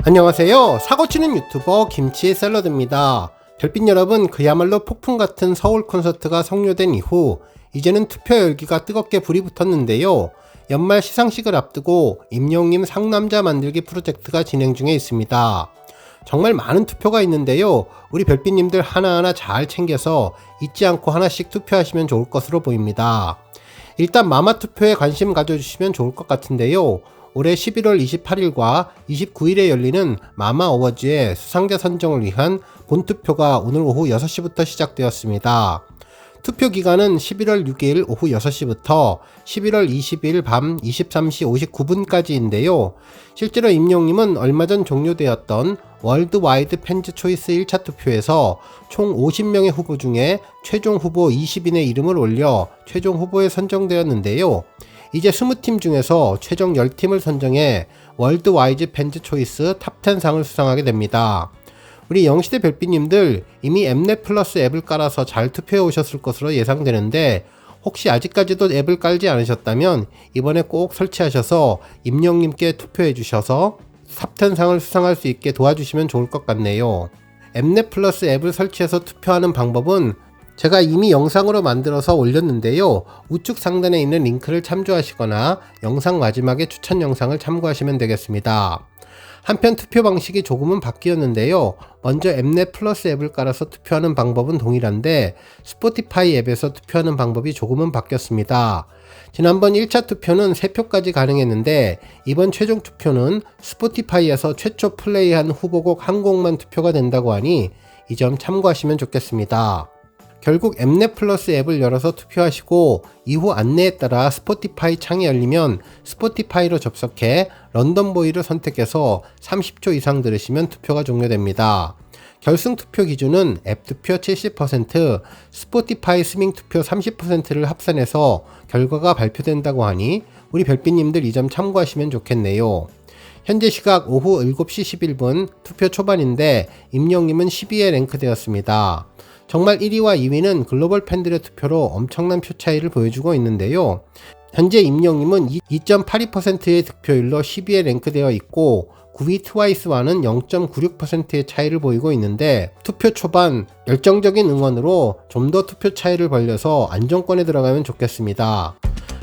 안녕하세요. 사고치는 유튜버 김치의 샐러드입니다. 별빛 여러분, 그야말로 폭풍 같은 서울 콘서트가 성료된 이후 이제는 투표 열기가 뜨겁게 불이 붙었는데요. 연말 시상식을 앞두고 임영웅 상남자 만들기 프로젝트가 진행 중에 있습니다. 정말 많은 투표가 있는데요. 우리 별빛님들 하나하나 잘 챙겨서 잊지 않고 하나씩 투표하시면 좋을 것으로 보입니다. 일단 마마 투표에 관심 가져주시면 좋을 것 같은데요. 올해 11월 28일과 29일에 열리는 마마 어워즈의 수상자 선정을 위한 본투표가 오늘 오후 6시부터 시작되었습니다. 투표 기간은 11월 6일 오후 6시부터 11월 20일 밤 23시 59분까지인데요. 실제로 임영웅님은 얼마 전 종료되었던 월드와이드 팬즈 초이스 1차 투표에서 총 50명의 후보 중에 최종 후보 20인의 이름을 올려 최종 후보에 선정되었는데요. 이제 20팀 중에서 최종 10팀을 선정해 월드와이드 팬즈 초이스 탑10상을 수상하게 됩니다. 우리 영시대 별빛님들 이미 엠넷 플러스 앱을 깔아서 잘 투표해 오셨을 것으로 예상되는데, 혹시 아직까지도 앱을 깔지 않으셨다면 이번에 꼭 설치하셔서 임영웅님께 투표해 주셔서 탑10상을 수상할 수 있게 도와주시면 좋을 것 같네요. 엠넷 플러스 앱을 설치해서 투표하는 방법은 제가 이미 영상으로 만들어서 올렸는데요. 우측 상단에 있는 링크를 참조하시거나 영상 마지막에 추천 영상을 참고하시면 되겠습니다. 한편 투표 방식이 조금은 바뀌었는데요. 먼저 엠넷 플러스 앱을 깔아서 투표하는 방법은 동일한데 스포티파이 앱에서 투표하는 방법이 조금은 바뀌었습니다. 지난번 1차 투표는 3표까지 가능했는데 이번 최종 투표는 스포티파이에서 최초 플레이한 후보곡 한 곡만 투표가 된다고 하니 이 점 참고하시면 좋겠습니다. 결국 엠넷 플러스 앱을 열어서 투표하시고 이후 안내에 따라 스포티파이 창이 열리면 스포티파이로 접속해 런던보이를 선택해서 30초 이상 들으시면 투표가 종료됩니다. 결승 투표 기준은 앱 투표 70%, 스포티파이 스밍 투표 30%를 합산해서 결과가 발표된다고 하니 우리 별빛님들 이 점 참고하시면 좋겠네요. 현재 시각 오후 7시 11분 투표 초반인데 임영웅님은 12위에 랭크되었습니다. 정말 1위와 2위는 글로벌 팬들의 투표로 엄청난 표 차이를 보여주고 있는데요. 현재 임영웅님은 2.82%의 득표율로 10위에 랭크되어 있고 9위 트와이스와는 0.96%의 차이를 보이고 있는데, 투표 초반 열정적인 응원으로 좀 더 투표 차이를 벌려서 안정권에 들어가면 좋겠습니다.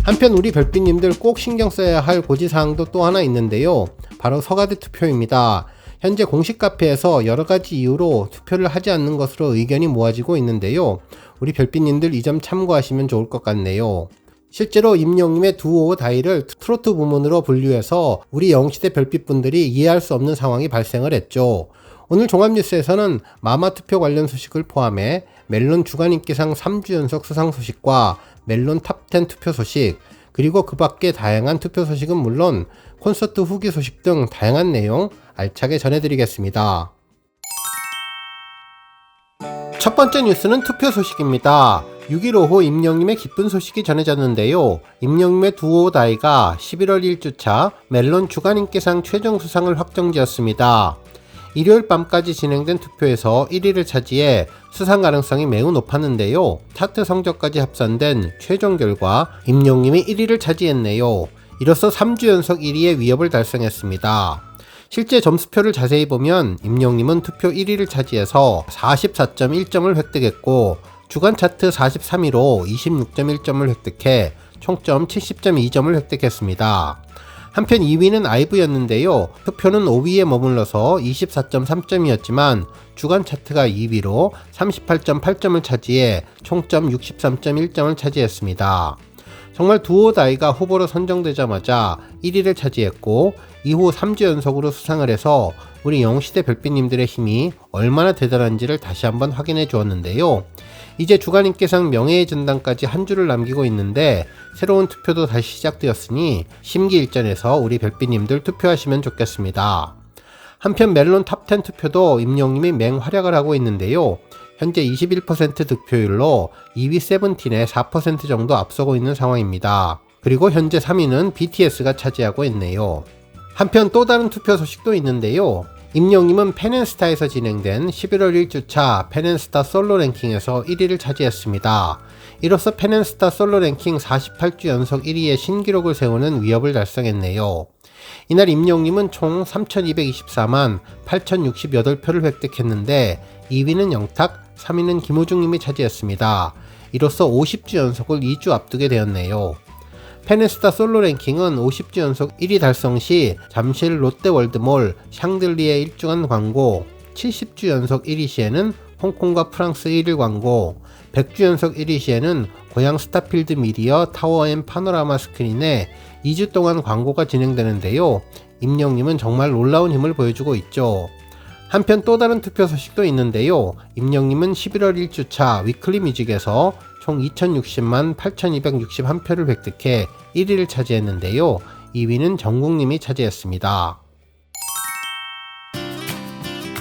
한편 우리 별빛님들 꼭 신경 써야 할 고지사항도 또 하나 있는데요. 바로 서가대 투표입니다. 현재 공식 카페에서 여러가지 이유로 투표를 하지 않는 것으로 의견이 모아지고 있는데요. 우리 별빛님들 이 점 참고하시면 좋을 것 같네요. 실제로 임영웅님의 두오 다이를 트로트 부문으로 분류해서 우리 영시대 별빛분들이 이해할 수 없는 상황이 발생을 했죠. 오늘 종합뉴스에서는 마마 투표 관련 소식을 포함해 멜론 주간인기상 3주 연속 수상 소식과 멜론 탑10 투표 소식, 그리고 그 밖에 다양한 투표 소식은 물론 콘서트 후기 소식 등 다양한 내용 알차게 전해드리겠습니다. 첫 번째 뉴스는 투표 소식입니다. 6일 오후 임영웅님의 기쁜 소식이 전해졌는데요. 임영웅님의 두오 다이가 11월 1주차 멜론 주간인기상 최종 수상을 확정지었습니다. 일요일 밤까지 진행된 투표에서 1위를 차지해 수상 가능성이 매우 높았는데요. 차트 성적까지 합산된 최종 결과 임영웅님이 1위를 차지했네요. 이로써 3주 연속 1위의 위협을 달성했습니다. 실제 점수표를 자세히 보면 임영웅님은 투표 1위를 차지해서 44.1점을 획득했고 주간 차트 43위로 26.1점을 획득해 총점 70.2점을 획득했습니다. 한편 2위는 아이브였는데요. 투표는 5위에 머물러서 24.3점이었지만 주간 차트가 2위로 38.8점을 차지해 총점 63.1점을 차지했습니다. 정말 두오 다이가 후보로 선정되자마자 1위를 차지했고 이후 3주 연속으로 수상을 해서 우리 영시대 별빛님들의 힘이 얼마나 대단한지를 다시 한번 확인해 주었는데요. 이제 주간인기상 명예의 전당까지 한 주를 남기고 있는데 새로운 투표도 다시 시작되었으니 심기일전해서 우리 별빛님들 투표하시면 좋겠습니다. 한편 멜론 탑10 투표도 임영웅님이 맹활약을 하고 있는데요. 현재 21% 득표율로 2위 세븐틴에 4% 정도 앞서고 있는 상황입니다. 그리고 현재 3위는 BTS가 차지하고 있네요. 한편 또 다른 투표 소식도 있는데요. 임영웅님은 펜앤스타에서 진행된 11월 1주차 펜앤스타 솔로 랭킹에서 1위를 차지했습니다. 이로써 펜앤스타 솔로 랭킹 48주 연속 1위의 신기록을 세우는 위협을 달성했네요. 이날 임영님은 총 3224만 8068표를 획득했는데 2위는 영탁, 3위는 김호중님이 차지했습니다. 이로써 50주 연속을 2주 앞두게 되었네요. 페네스타 솔로 랭킹은 50주 연속 1위 달성 시 잠실 롯데월드몰 샹들리에 일주간 광고, 70주 연속 1위 시에는 홍콩과 프랑스 1일 광고, 100주 연속 1위 시에는 고향 스타필드 미디어 타워 앤 파노라마 스크린에 2주 동안 광고가 진행되는데요. 임영님은 정말 놀라운 힘을 보여주고 있죠. 한편 또 다른 투표 소식도 있는데요. 임영님은 11월 1주차 위클리 뮤직에서 총 2060만 8261표를 획득해 1위를 차지했는데요. 2위는 정국님이 차지했습니다.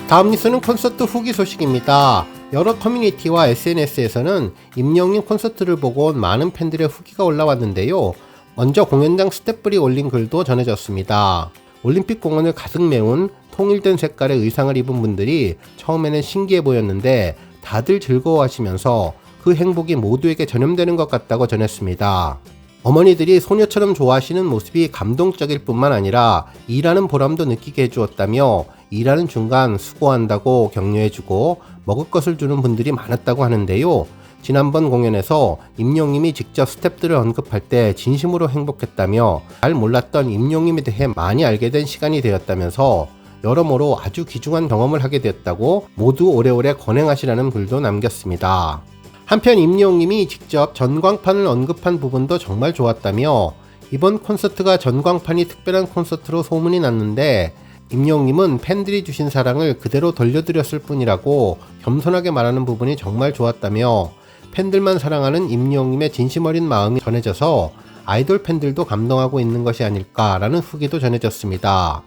다음 뉴스는 콘서트 후기 소식입니다. 여러 커뮤니티와 SNS에서는 임영님 콘서트를 보고 온 많은 팬들의 후기가 올라왔는데요. 먼저 공연장 스태프들이 올린 글도 전해졌습니다. 올림픽 공원을 가득 메운 통일된 색깔의 의상을 입은 분들이 처음에는 신기해 보였는데 다들 즐거워하시면서 그 행복이 모두에게 전염되는 것 같다고 전했습니다. 어머니들이 소녀처럼 좋아하시는 모습이 감동적일 뿐만 아니라 일하는 보람도 느끼게 해주었다며 일하는 중간 수고한다고 격려해주고 먹을 것을 주는 분들이 많았다고 하는데요. 지난번 공연에서 임영님이 직접 스태프들을 언급할 때 진심으로 행복했다며 잘 몰랐던 임영님에 대해 많이 알게 된 시간이 되었다면서 여러모로 아주 귀중한 경험을 하게 되었다고 모두 오래오래 건행하시라는 글도 남겼습니다. 한편 임영님이 직접 전광판을 언급한 부분도 정말 좋았다며 이번 콘서트가 전광판이 특별한 콘서트로 소문이 났는데 임영님은 팬들이 주신 사랑을 그대로 돌려드렸을 뿐이라고 겸손하게 말하는 부분이 정말 좋았다며 팬들만 사랑하는 임영님의 진심 어린 마음이 전해져서 아이돌 팬들도 감동하고 있는 것이 아닐까라는 후기도 전해졌습니다.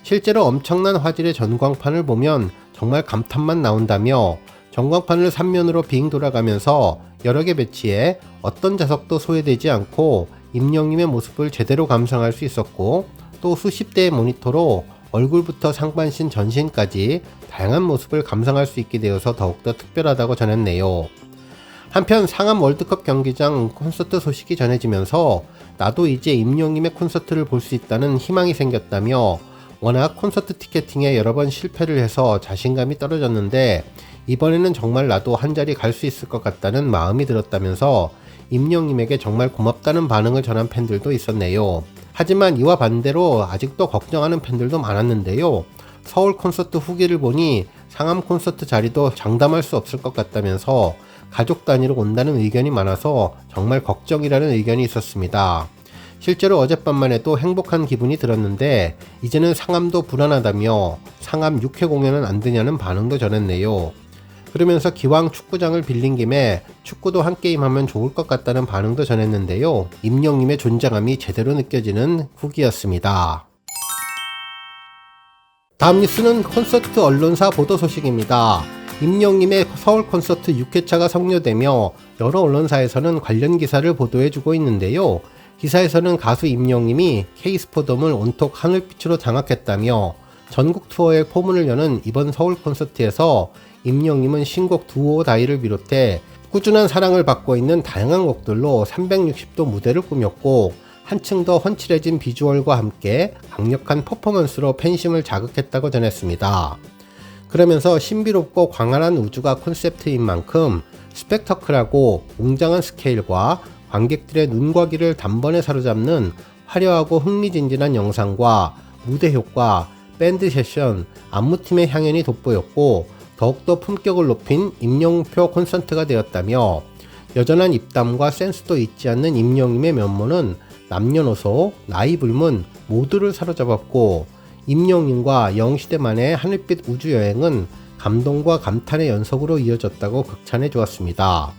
실제로 엄청난 화질의 전광판을 보면 정말 감탄만 나온다며 전광판을 3면으로 빙 돌아가면서 여러 개 배치해 어떤 좌석도 소외되지 않고 임영님의 모습을 제대로 감상할 수 있었고 또 수십 대의 모니터로 얼굴부터 상반신 전신까지 다양한 모습을 감상할 수 있게 되어서 더욱더 특별하다고 전했네요. 한편 상암 월드컵 경기장 콘서트 소식이 전해지면서 나도 이제 임영님의 콘서트를 볼 수 있다는 희망이 생겼다며 워낙 콘서트 티켓팅에 여러 번 실패를 해서 자신감이 떨어졌는데 이번에는 정말 나도 한 자리 갈 수 있을 것 같다는 마음이 들었다면서 임영님에게 정말 고맙다는 반응을 전한 팬들도 있었네요. 하지만 이와 반대로 아직도 걱정하는 팬들도 많았는데요. 서울 콘서트 후기를 보니 상암 콘서트 자리도 장담할 수 없을 것 같다면서 가족 단위로 온다는 의견이 많아서 정말 걱정이라는 의견이 있었습니다. 실제로 어젯밤만 해도 행복한 기분이 들었는데 이제는 상암도 불안하다며 상암 6회 공연은 안 되냐는 반응도 전했네요. 그러면서 기왕 축구장을 빌린 김에 축구도 한 게임 하면 좋을 것 같다는 반응도 전했는데요. 임영님의 존재감이 제대로 느껴지는 후기였습니다. 다음 뉴스는 콘서트 언론사 보도 소식입니다. 임영님의 서울 콘서트 6회차가 성료되며 여러 언론사에서는 관련 기사를 보도해주고 있는데요. 기사에서는 가수 임영님이 K스포돔을 온통 하늘빛으로 장악했다며 전국 투어의 포문을 여는 이번 서울 콘서트에서 임영님은 신곡 두오 다이를 비롯해 꾸준한 사랑을 받고 있는 다양한 곡들로 360도 무대를 꾸몄고 한층 더 훤칠해진 비주얼과 함께 강력한 퍼포먼스로 팬심을 자극했다고 전했습니다. 그러면서 신비롭고 광활한 우주가 콘셉트인 만큼 스펙터클하고 웅장한 스케일과 관객들의 눈과 귀를 단번에 사로잡는 화려하고 흥미진진한 영상과 무대 효과, 밴드 세션, 안무팀의 향연이 돋보였고 더욱더 품격을 높인 임영표 콘서트가 되었다며 여전한 입담과 센스도 잊지 않는 임영님의 면모는 남녀노소, 나이 불문 모두를 사로잡았고 임영님과 영시대만의 하늘빛 우주여행은 감동과 감탄의 연속으로 이어졌다고 극찬해 주었습니다.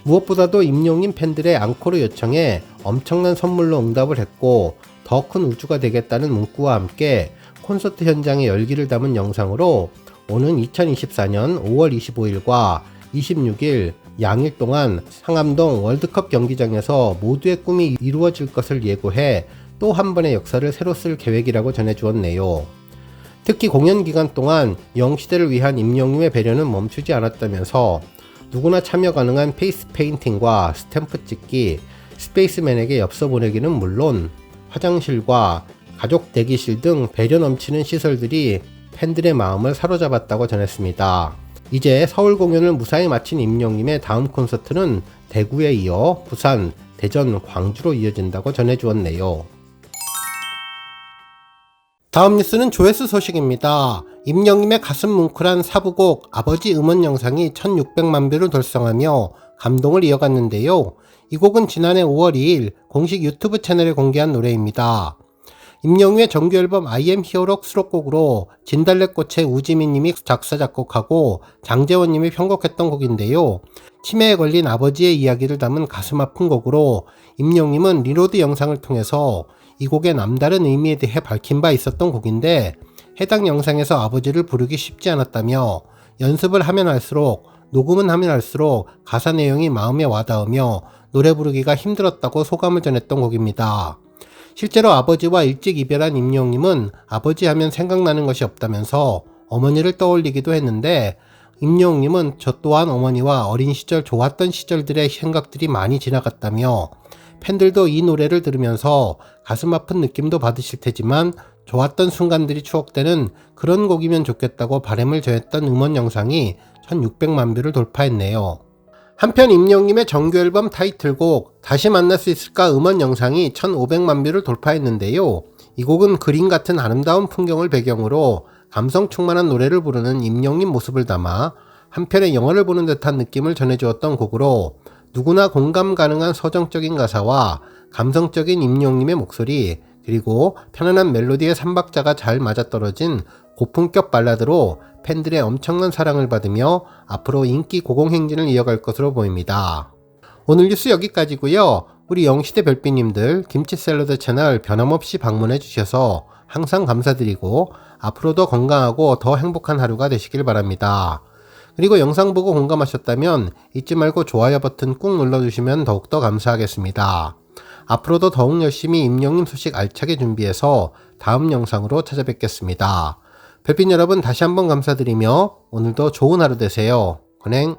무엇보다도 임영님 팬들의 앙코르 요청에 엄청난 선물로 응답을 했고 더 큰 우주가 되겠다는 문구와 함께 콘서트 현장의 열기를 담은 영상으로 오는 2024년 5월 25일과 26일 양일 동안 상암동 월드컵 경기장에서 모두의 꿈이 이루어질 것을 예고해 또 한 번의 역사를 새로 쓸 계획이라고 전해주었네요. 특히 공연 기간 동안 영시대를 위한 임영님의 배려는 멈추지 않았다면서 누구나 참여 가능한 페이스 페인팅과 스탬프 찍기, 스페이스맨에게 엽서 보내기는 물론 화장실과 가족 대기실 등 배려 넘치는 시설들이 팬들의 마음을 사로잡았다고 전했습니다. 이제 서울 공연을 무사히 마친 임영님의 다음 콘서트는 대구에 이어 부산, 대전, 광주로 이어진다고 전해주었네요. 다음 뉴스는 조회수 소식입니다. 임영님의 가슴 뭉클한 사부곡 아버지 음원 영상이 1600만 뷰를 달성하며 감동을 이어갔는데요. 이 곡은 지난해 5월 2일 공식 유튜브 채널에 공개한 노래입니다. 임영웅의 정규 앨범 I am 히어로 수록곡으로 진달래꽃의 우지민님이 작사 작곡하고 장재원님이 편곡했던 곡인데요. 치매에 걸린 아버지의 이야기를 담은 가슴 아픈 곡으로 임영웅님은 리로드 영상을 통해서 이 곡의 남다른 의미에 대해 밝힌 바 있었던 곡인데, 해당 영상에서 아버지를 부르기 쉽지 않았다며 연습을 하면 할수록, 녹음은 하면 할수록 가사 내용이 마음에 와닿으며 노래 부르기가 힘들었다고 소감을 전했던 곡입니다. 실제로 아버지와 일찍 이별한 임영웅님은 아버지 하면 생각나는 것이 없다면서 어머니를 떠올리기도 했는데, 임영웅님은 저 또한 어머니와 어린 시절 좋았던 시절들의 생각들이 많이 지나갔다며, 팬들도 이 노래를 들으면서 가슴 아픈 느낌도 받으실 테지만 좋았던 순간들이 추억되는 그런 곡이면 좋겠다고 바람을 전했던 음원 영상이 1600만 뷰를 돌파했네요. 한편 임영웅님의 정규 앨범 타이틀곡 다시 만날 수 있을까 음원 영상이 1500만 뷰를 돌파했는데요. 이 곡은 그림 같은 아름다운 풍경을 배경으로 감성 충만한 노래를 부르는 임영웅님 모습을 담아 한편의 영화를 보는 듯한 느낌을 전해주었던 곡으로, 누구나 공감 가능한 서정적인 가사와 감성적인 임영웅님의 목소리, 그리고 편안한 멜로디의 3박자가 잘 맞아떨어진 고품격 발라드로 팬들의 엄청난 사랑을 받으며 앞으로 인기 고공행진을 이어갈 것으로 보입니다. 오늘 뉴스 여기까지고요. 우리 영시대 별빛님들 김치샐러드 채널 변함없이 방문해 주셔서 항상 감사드리고 앞으로도 건강하고 더 행복한 하루가 되시길 바랍니다. 그리고 영상 보고 공감하셨다면 잊지 말고 좋아요 버튼 꾹 눌러주시면 더욱더 감사하겠습니다. 앞으로도 더욱 열심히 임영웅님 소식 알차게 준비해서 다음 영상으로 찾아뵙겠습니다. 별빛 여러분 다시 한번 감사드리며 오늘도 좋은 하루 되세요. 건행.